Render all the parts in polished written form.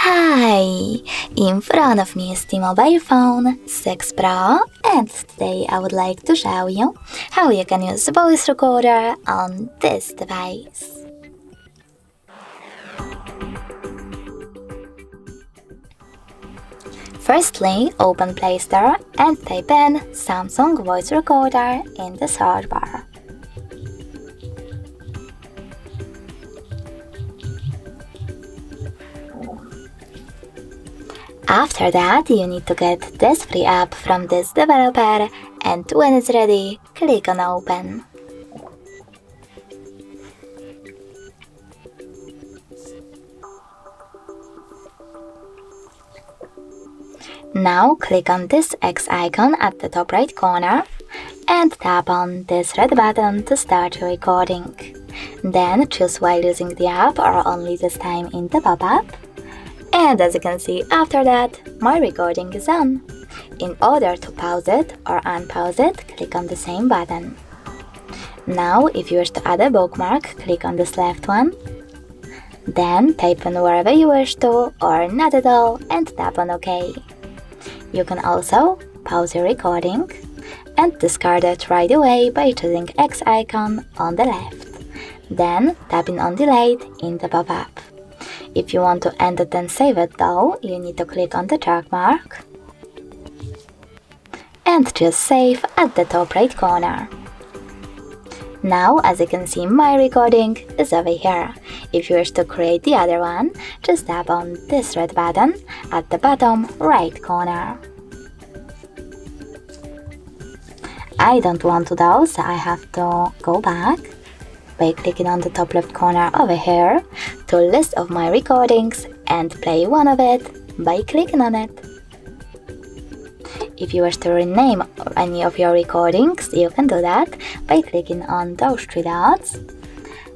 Hi! In front of me is T-Mobile phone 6 Pro, and today I would like to show you how you can use the voice recorder on this device. Firstly, open Play Store and type in Samsung Voice Recorder in the search bar. After that, you need to get this free app from this developer, and when it's ready, click on Open. Now click on this X icon at the top right corner and tap on this red button to start your recording. Then choose while using the app or only this time in the pop-up. And as you can see, after that, my recording is on. In order to pause it or unpause it, click on the same button. Now, if you wish to add a bookmark, click on this left one. Then type in wherever you wish to or not at all and tap on OK. You can also pause your recording and discard it right away by choosing X icon on the left. Then tapping on Delete in the pop-up. If you want to end it and save it though, you need to click on the check mark and choose Save at the top right corner. Now, as you can see, my recording is over here. If you wish to create the other one, just tap on this red button at the bottom right corner. I don't want to though, so I have to go back by clicking on the top left corner over here to list of my recordings and play one of it by clicking on it. If you wish to rename any of your recordings, you can do that by clicking on those three dots,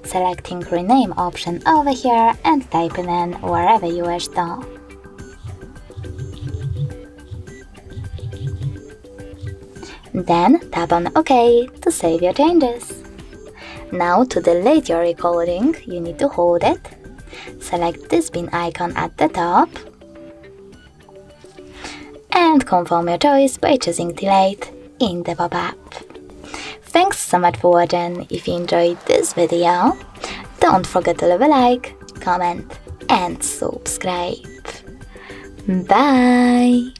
selecting rename option over here and typing in wherever you wish to. Then tap on OK to save your changes. Now to delete your recording, you need to hold it, select this bin icon at the top, and confirm your choice by choosing Delete in the pop-up. Thanks so much for watching. If you enjoyed this video, don't forget to leave a like, comment and subscribe. Bye!